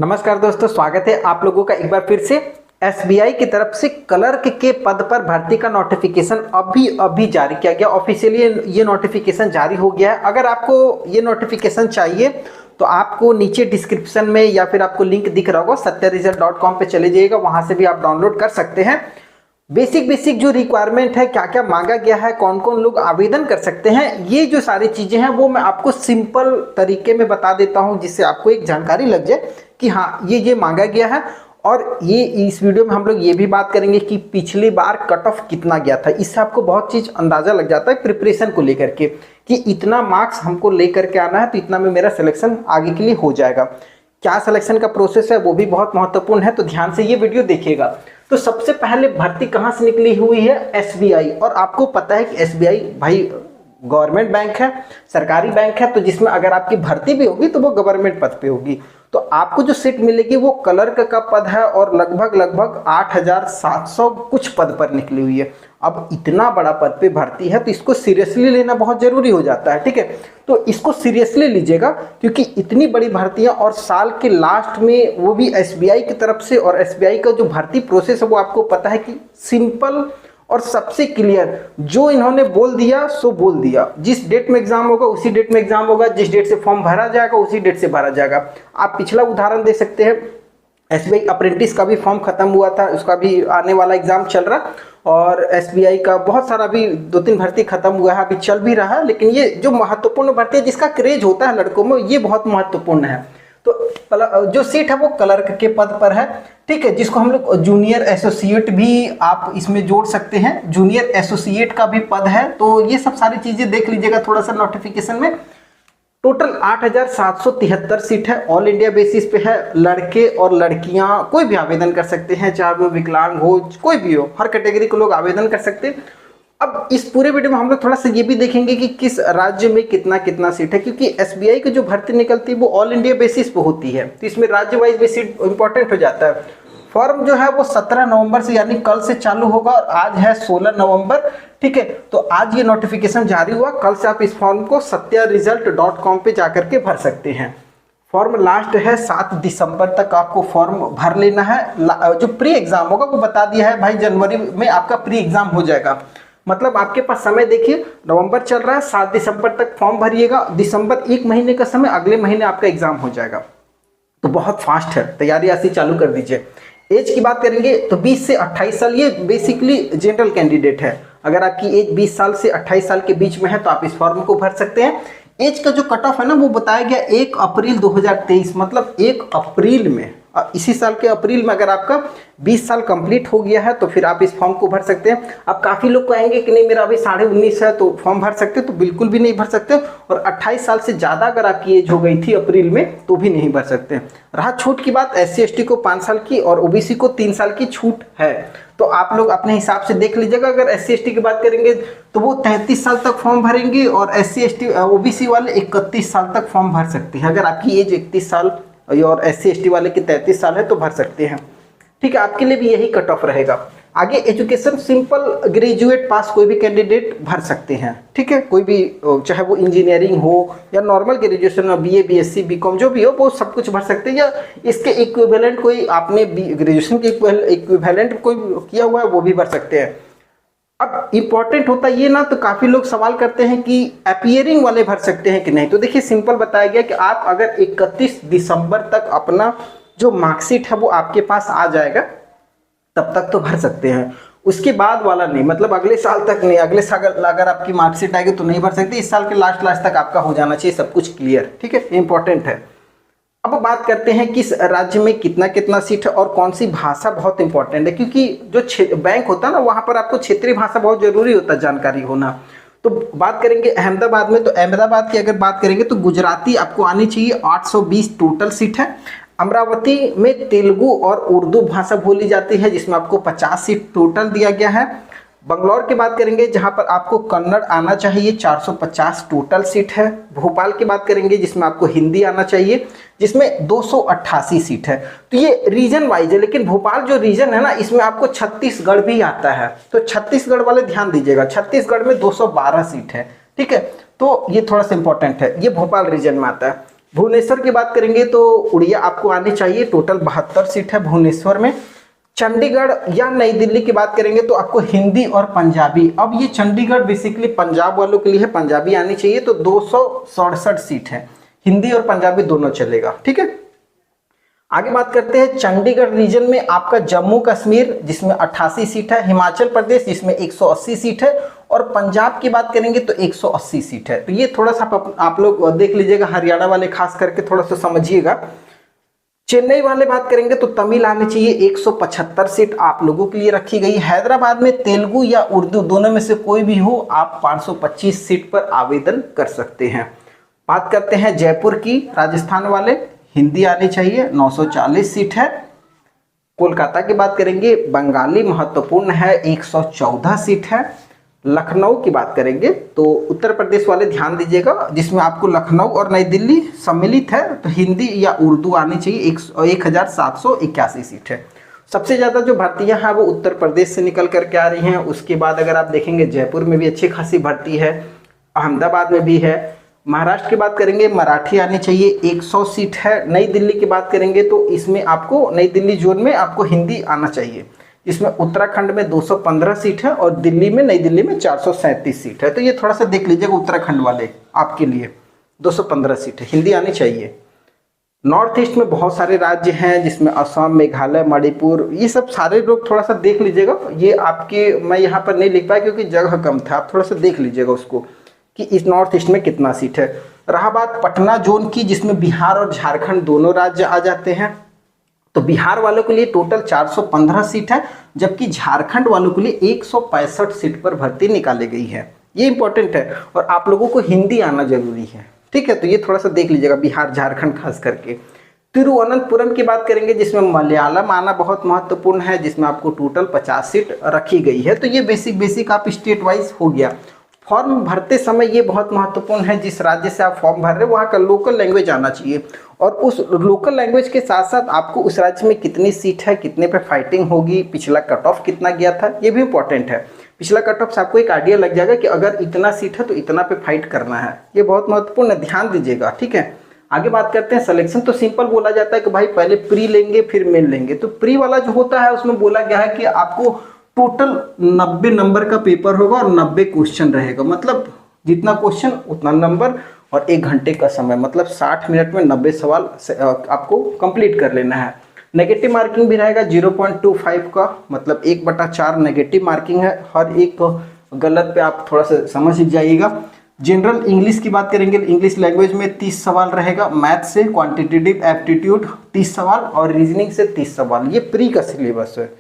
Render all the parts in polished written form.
नमस्कार दोस्तों, स्वागत है आप लोगों का एक बार फिर से। एसबीआई की तरफ से क्लर्क के पद पर भर्ती का नोटिफिकेशन अभी जारी किया गया। ऑफिशियली ये नोटिफिकेशन जारी हो गया है। अगर आपको ये नोटिफिकेशन चाहिए तो आपको नीचे डिस्क्रिप्शन में या फिर आपको लिंक दिख रहा होगा satyaresult.com पे चले जाइएगा, वहां से भी आप डाउनलोड कर सकते हैं। बेसिक जो रिक्वायरमेंट है, क्या क्या मांगा गया है, कौन कौन लोग आवेदन कर सकते हैं, ये जो सारी चीजें हैं वो मैं आपको सिंपल तरीके में बता देता हूं, जिससे आपको एक जानकारी लग जाए कि हाँ ये मांगा गया है। और ये इस वीडियो में हम लोग ये भी बात करेंगे कि पिछली बार कट ऑफ कितना गया था। इससे आपको बहुत चीज अंदाजा लग जाता है प्रिपरेशन को लेकर के कि इतना मार्क्स हमको लेकर के आना है तो इतना में मेरा सिलेक्शन आगे के लिए हो जाएगा। क्या सिलेक्शन का प्रोसेस है वो भी बहुत महत्वपूर्ण है, तो ध्यान से ये वीडियो देखिएगा। तो सबसे पहले भर्ती कहाँ से निकली हुई है? एसबीआई। और आपको पता है कि एसबीआई भाई गवर्नमेंट बैंक है, सरकारी बैंक है, तो जिसमें अगर आपकी भर्ती भी होगी तो वो गवर्नमेंट पद पे होगी। तो आपको जो सीट मिलेगी वो क्लर्क का पद है और लगभग 8,700 कुछ पद पर निकली हुई है। अब इतना बड़ा पद पे भर्ती है तो इसको सीरियसली लेना बहुत जरूरी हो जाता है, ठीक है। तो इसको सीरियसली लीजिएगा क्योंकि इतनी बड़ी भर्तियां और साल के लास्ट में वो भी एसबीआई की तरफ से। और एसबीआई का जो भर्ती प्रोसेस है वो आपको पता है कि सिंपल और सबसे क्लियर, जो इन्होंने बोल दिया सो बोल दिया। जिस डेट में एग्जाम होगा उसी डेट में एग्जाम होगा, जिस डेट से फॉर्म भरा जाएगा उसी डेट से भरा जाएगा। आप पिछला उदाहरण दे सकते हैं, एसबीआई अप्रेंटिस का भी फॉर्म खत्म हुआ था, उसका भी आने वाला एग्जाम चल रहा। और एसबीआई का बहुत सारा भी 2-3 भर्ती खत्म हुआ है, अभी चल भी रहा है। लेकिन ये जो महत्वपूर्ण भर्ती है जिसका क्रेज होता है लड़कों में, ये बहुत महत्वपूर्ण है। तो जो सीट है वो क्लर्क के पद पर है, ठीक है, जिसको हम लोग जूनियर एसोसिएट भी आप इसमें जोड़ सकते हैं। जूनियर एसोसिएट का भी पद है। तो ये सब सारी चीजें देख लीजिएगा थोड़ा सा नोटिफिकेशन में। टोटल 8,773 सीट है, ऑल इंडिया बेसिस पे है। लड़के और लड़कियां कोई भी आवेदन कर सकते हैं, चाहे वो विकलांग हो, कोई भी हो, हर कैटेगरी के लोग आवेदन कर सकते हैं। अब इस पूरे वीडियो में हम लोग थोड़ा सा ये भी देखेंगे कि किस राज्य में कितना सीट है, क्योंकि एसबीआई की जो भर्ती निकलती है वो ऑल इंडिया बेसिस पे होती है, तो इसमें राज्य वाइज भी सीट इंपॉर्टेंट हो जाता है। फॉर्म जो है वो 17 नवंबर से यानी कल से चालू होगा और आज है 16 नवंबर, ठीक है। तो आज ये नोटिफिकेशन जारी हुआ, कल से आप इस फॉर्म को satyaresult.com पे जाकर के भर सकते हैं। फॉर्म लास्ट है 7 दिसंबर तक आपको फॉर्म भर लेना है। जो प्री एग्जाम होगा वो बता दिया है भाई, जनवरी में आपका प्री एग्जाम हो जाएगा। मतलब आपके पास समय देखिए, नवंबर चल रहा है, 7 दिसंबर तक फॉर्म भरिएगा, दिसंबर 1 महीने का समय, अगले महीने आपका एग्जाम हो जाएगा। तो बहुत फास्ट है, तैयारी ऐसी चालू कर दीजिए। एज की बात करेंगे तो 20 से 28 साल, ये बेसिकली जनरल कैंडिडेट है। अगर आपकी एज 20 साल से 28 साल के बीच में है तो आप इस फॉर्म को भर सकते हैं। एज का जो कट ऑफ है ना वो बताया गया 1 अप्रैल 2023, मतलब 1 अप्रैल में, इसी साल के अप्रैल में अगर आपका 20 साल कंप्लीट हो गया है तो फिर आप इस फॉर्म को भर सकते हैं। अब काफ़ी लोग कहेंगे कि नहीं मेरा अभी 19.5 है तो फॉर्म भर सकते, तो बिल्कुल भी नहीं भर सकते। और 28 साल से ज़्यादा अगर आपकी एज हो गई थी अप्रैल में तो भी नहीं भर सकते। रहा छूट की बात, SC/ST को 5 साल की और OBC को 3 साल की छूट है। तो आप लोग अपने हिसाब से देख लीजिएगा। अगर SC/ST की बात करेंगे तो वो 33 साल तक फॉर्म भरेंगे और SC/ST OBC वाले 31 साल तक फॉर्म भर सकते हैं। अगर आपकी एज 31 साल और SC/ST वाले की 33 साल है तो भर सकते हैं, ठीक है। आपके लिए भी यही कट ऑफ रहेगा। आगे एजुकेशन सिंपल ग्रेजुएट पास कोई भी कैंडिडेट भर सकते हैं, ठीक है। कोई भी, चाहे वो इंजीनियरिंग हो या नॉर्मल ग्रेजुएशन में BA BSc BCom जो भी हो वो सब कुछ भर सकते हैं। या इसके इक्विवेलेंट कोई आपने ग्रेजुएशन के इक्विवेलेंट कोई किया हुआ है वो भी भर सकते हैं। अब इंपॉर्टेंट होता ये ना, तो काफी लोग सवाल करते हैं कि अपीयरिंग वाले भर सकते हैं कि नहीं। तो देखिए सिंपल बताया गया कि आप अगर 31 दिसंबर तक अपना जो मार्कशीट है वो आपके पास आ जाएगा तब तक तो भर सकते हैं, उसके बाद वाला नहीं, मतलब अगले साल तक नहीं। अगले साल अगर आपकी मार्कशीट आएगी तो नहीं भर सकते। इस साल के लास्ट तक आपका हो जाना चाहिए सब कुछ क्लियर, ठीक है, इंपॉर्टेंट है। अब बात करते हैं किस राज्य में कितना सीट है और कौन सी भाषा बहुत इंपॉर्टेंट है, क्योंकि जो बैंक होता है ना वहां पर आपको क्षेत्रीय भाषा बहुत जरूरी होता है जानकारी होना। तो बात करेंगे अहमदाबाद में, तो अहमदाबाद की अगर बात करेंगे तो गुजराती आपको आनी चाहिए, 820 टोटल सीट है। अमरावती में तेलुगु और उर्दू भाषा बोली जाती है जिसमें आपको 50 सीट टोटल दिया गया है। बंगलौर की बात करेंगे जहां पर आपको कन्नड़ आना चाहिए, 450 टोटल सीट है। भोपाल की बात करेंगे जिसमें आपको हिंदी आना चाहिए, जिसमें 288 सीट है। तो ये रीजन वाइज है, लेकिन भोपाल जो रीजन है ना इसमें आपको छत्तीसगढ़ भी आता है, तो छत्तीसगढ़ वाले ध्यान दीजिएगा, छत्तीसगढ़ में 212 सीट है, ठीक है। तो ये थोड़ा सा इंपॉर्टेंट है, ये भोपाल रीजन में आता है। भुवनेश्वर की बात करेंगे तो उड़िया आपको आनी चाहिए, टोटल 72 सीट है भुवनेश्वर में। चंडीगढ़ या नई दिल्ली की बात करेंगे तो आपको हिंदी और पंजाबी, अब ये चंडीगढ़ बेसिकली पंजाब वालों के लिए है, पंजाबी आनी चाहिए, तो 267 सीट है, हिंदी और पंजाबी दोनों चलेगा, ठीक है। आगे बात करते हैं चंडीगढ़ रीजन में आपका जम्मू कश्मीर जिसमें 88 सीट है, हिमाचल प्रदेश जिसमें 180 सीट है, और पंजाब की बात करेंगे तो 180 सीट है। तो ये थोड़ा सा आप लोग देख लीजिएगा, हरियाणा वाले खास करके थोड़ा सा समझिएगा। चेन्नई वाले बात करेंगे तो तमिल आने चाहिए, 175 सीट आप लोगों के लिए रखी गई। हैदराबाद में तेलुगु या उर्दू दोनों में से कोई भी हो, आप 525 सीट पर आवेदन कर सकते हैं। बात करते हैं जयपुर की, राजस्थान वाले, हिंदी आनी चाहिए, 940 सीट है। कोलकाता की बात करेंगे, बंगाली महत्वपूर्ण है, 114 सीट है। लखनऊ की बात करेंगे तो उत्तर प्रदेश वाले ध्यान दीजिएगा, जिसमें आपको लखनऊ और नई दिल्ली सम्मिलित है, तो हिंदी या उर्दू आनी चाहिए, 1781 सीट है। सबसे ज़्यादा जो भर्तियां हैं वो उत्तर प्रदेश से निकल करके आ रही हैं। उसके बाद अगर आप देखेंगे जयपुर में भी अच्छी खासी भर्ती है, अहमदाबाद में भी है। महाराष्ट्र की बात करेंगे, मराठी आनी चाहिए, 100 सीट है। नई दिल्ली की बात करेंगे तो इसमें आपको नई दिल्ली जोन में आपको हिंदी आना चाहिए, जिसमें उत्तराखंड में 215 सीट है और दिल्ली में, नई दिल्ली में 437 सीट है। तो ये थोड़ा सा देख लीजिएगा, उत्तराखंड वाले आपके लिए 215 सीट है, हिंदी आनी चाहिए। नॉर्थ ईस्ट में बहुत सारे राज्य हैं, जिसमें असम, मेघालय, मणिपुर, ये सब सारे लोग थोड़ा सा देख लीजिएगा। ये आपके, मैं यहाँ पर नहीं लिख पाया क्योंकि जगह कम था, आप थोड़ा सा देख लीजिएगा उसको कि इस नॉर्थ ईस्ट में कितना सीट है। रहा बात पटना जोन की, जिसमें बिहार और झारखंड दोनों राज्य आ जाते हैं, तो बिहार वालों के लिए टोटल 415 सीट है, जबकि झारखंड वालों के लिए 165 सीट पर भर्ती निकाली गई है। ये इंपॉर्टेंट है, और आप लोगों को हिंदी आना जरूरी है, ठीक है। तो ये थोड़ा सा देख लीजिएगा, बिहार झारखंड खास करके। तिरुवनंतपुरम की बात करेंगे, जिसमें मलयालम आना बहुत महत्वपूर्ण है, जिसमें आपको टोटल 50 सीट रखी गई है। तो ये बेसिक आप स्टेट वाइज हो गया। फॉर्म भरते समय ये बहुत महत्वपूर्ण है, जिस राज्य से आप फॉर्म भर रहे हैं वहाँ का लोकल लैंग्वेज आना चाहिए, और उस लोकल लैंग्वेज के साथ साथ आपको उस राज्य में कितनी सीट है, कितने पे फाइटिंग होगी, पिछला कट ऑफ कितना गया था, ये भी इंपॉर्टेंट है। पिछला कट ऑफ से आपको एक आइडिया लग जाएगा कि अगर इतना सीट है तो इतना पे फाइट करना है, ये बहुत महत्वपूर्ण है, ध्यान दीजिएगा, ठीक है। आगे बात करते हैं सिलेक्शन। तो सिंपल बोला जाता है कि भाई पहले प्री लेंगे फिर मेन लेंगे। तो प्री वाला जो होता है उसमें बोला गया है कि आपको टोटल 90 नंबर का पेपर होगा और 90 क्वेश्चन रहेगा, मतलब जितना क्वेश्चन उतना नंबर, और 1 घंटे का समय, मतलब 60 मिनट में 90 सवाल आपको कंप्लीट कर लेना है। नेगेटिव मार्किंग भी रहेगा 0.25 का, मतलब 1/4 नेगेटिव मार्किंग है। हर एक गलत पे आप थोड़ा सा समझ जाइएगा। जनरल इंग्लिश की बात करेंगे, इंग्लिश लैंग्वेज में 30 सवाल रहेगा, मैथ से क्वांटिटेटिव एप्टीट्यूड 30 सवाल, और रीजनिंग से 30 सवाल। ये प्री का सिलेबस है,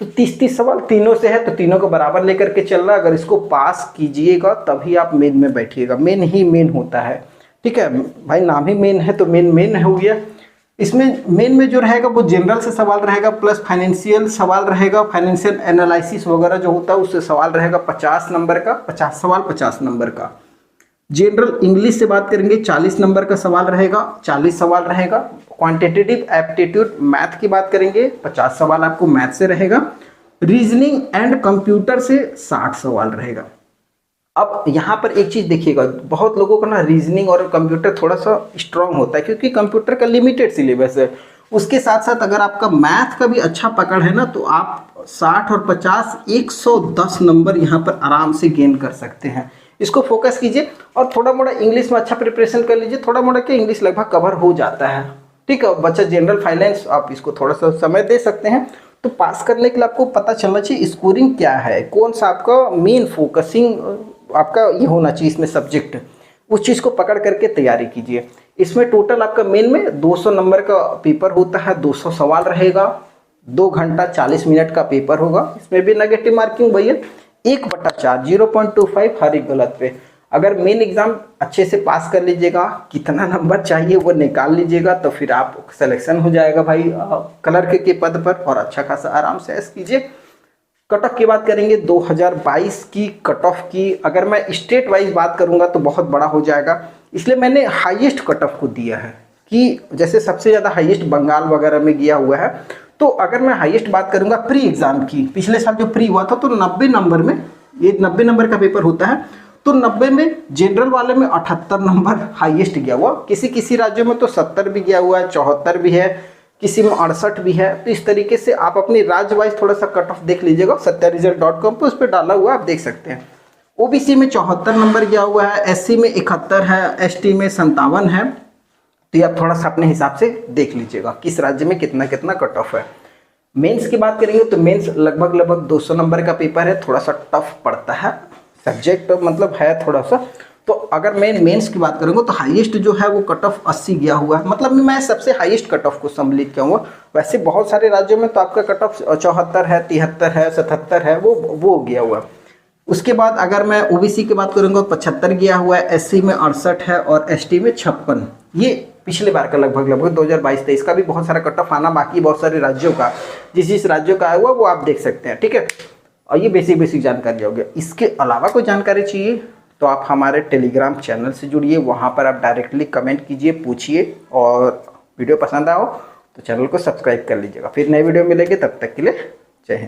तो 30 सवाल तीनों से है, तो तीनों को बराबर लेकर के चल रहा है। अगर इसको पास कीजिएगा तभी आप मेन में बैठिएगा, मेन ही मेन होता है, ठीक है भाई, नाम ही मेन है तो मेन हो गया। इसमें मेन में जो रहेगा वो जनरल से सवाल रहेगा, प्लस फाइनेंशियल सवाल रहेगा, फाइनेंशियल एनालिसिस वगैरह जो होता है उससे सवाल रहेगा 50 नंबर का, 50 सवाल 50 नंबर का। जनरल इंग्लिश से बात करेंगे 40 नंबर का सवाल रहेगा, 40 सवाल रहेगा। क्वांटिटेटिव एप्टीट्यूड मैथ की बात करेंगे, 50 सवाल आपको मैथ से रहेगा। रीजनिंग एंड कंप्यूटर से 60 सवाल रहेगा। अब यहाँ पर एक चीज़ देखिएगा, बहुत लोगों का ना रीजनिंग और कंप्यूटर थोड़ा सा स्ट्रांग होता है, क्योंकि कंप्यूटर का लिमिटेड सिलेबस है। उसके साथ साथ अगर आपका मैथ का भी अच्छा पकड़ है ना, तो आप 60 और 50 110 नंबर यहाँ पर आराम से गेन कर सकते हैं। इसको फोकस कीजिए, और थोड़ा मोड़ा इंग्लिश में अच्छा प्रिपरेशन कर लीजिए। थोड़ा मोड़ा के इंग्लिश लगभग कवर हो जाता है, ठीक है। बच्चा जनरल फाइनेंस आप इसको थोड़ा सा समय दे सकते हैं। तो पास करने के लिए आपको पता चलना चाहिए स्कोरिंग क्या है, कौन सा आपका मेन फोकसिंग आपका ये होना चाहिए इसमें सब्जेक्ट, उस चीज़ को पकड़ करके तैयारी कीजिए। इसमें टोटल आपका मेन में 200 नंबर का पेपर होता है, 200 सवाल रहेगा, 2 घंटा 40 मिनट का पेपर होगा। इसमें भी नेगेटिव मार्किंग भैया 1/4 0.25 हर एक गलत पे। अगर मेन एग्जाम अच्छे से पास कर लीजिएगा, कितना नंबर चाहिए वो निकाल लीजिएगा, तो फिर आप सिलेक्शन हो जाएगा भाई क्लर्क के पद पर, और अच्छा खासा आराम से ऐश कीजिए। कट ऑफ की बात करेंगे 2022 की कट ऑफ की, अगर मैं स्टेट वाइज बात करूंगा तो बहुत बड़ा हो जाएगा, इसलिए मैंने हाईएस्ट कट ऑफ को दिया है कि जैसे सबसे ज़्यादा हाईएस्ट बंगाल वगैरह में गया हुआ है। तो अगर मैं हाईएस्ट बात करूंगा प्री एग्जाम की, पिछले साल जो प्री हुआ था तो 90 नंबर में, ये 90 नंबर का पेपर होता है, तो 90 में जनरल वाले में 78 नंबर हाईएस्ट गया हुआ, किसी किसी राज्यों में तो 70 भी गया हुआ है, 74 भी है, किसी में 68 भी है। तो इस तरीके से आप अपनी राज्य वाइज थोड़ा सा कट ऑफ देख लीजिएगा, satyaresult.com पे उस पर डाला हुआ आप देख सकते हैं। ओबीसी में 74 नंबर गया हुआ है, एससी में 71 है, एसटी में 57 है। तो ये आप थोड़ा सा अपने हिसाब से देख लीजिएगा किस राज्य में कितना कितना कट ऑफ है। मेंस की बात करेंगे तो मेंस लगभग 200 नंबर का पेपर है, थोड़ा सा टफ पड़ता है सब्जेक्ट, मतलब है थोड़ा सा। तो अगर मैं मेंस की बात करूंगा तो हाईएस्ट जो है वो कट ऑफ 80 गया हुआ है, मतलब मैं सबसे हाईएस्ट कट ऑफ को सम्मिलित किया हुआ। वैसे बहुत सारे राज्यों में तो आपका कट ऑफ 74 है, 73 है, 77 है, वो गया हुआ। उसके बाद अगर मैं ओबीसी की बात करूंगा तो 75 गया हुआ है, एससी में 68 है और एसटी में 56। ये पिछले बार का लगभग 2022-23 का भी बहुत सारा कट ऑफ आना बाकी, बहुत सारे राज्यों का, जिस राज्यों का आया हुआ वो आप देख सकते हैं, ठीक है। और ये बेसिक जानकारी हो गया। इसके अलावा कोई जानकारी चाहिए तो आप हमारे टेलीग्राम चैनल से जुड़िए, वहाँ पर आप डायरेक्टली कमेंट कीजिए, पूछिए, और वीडियो पसंद आओ तो चैनल को सब्सक्राइब कर लीजिएगा। फिर नए वीडियो मिलेंगे, तब तक के लिए जय हिंद।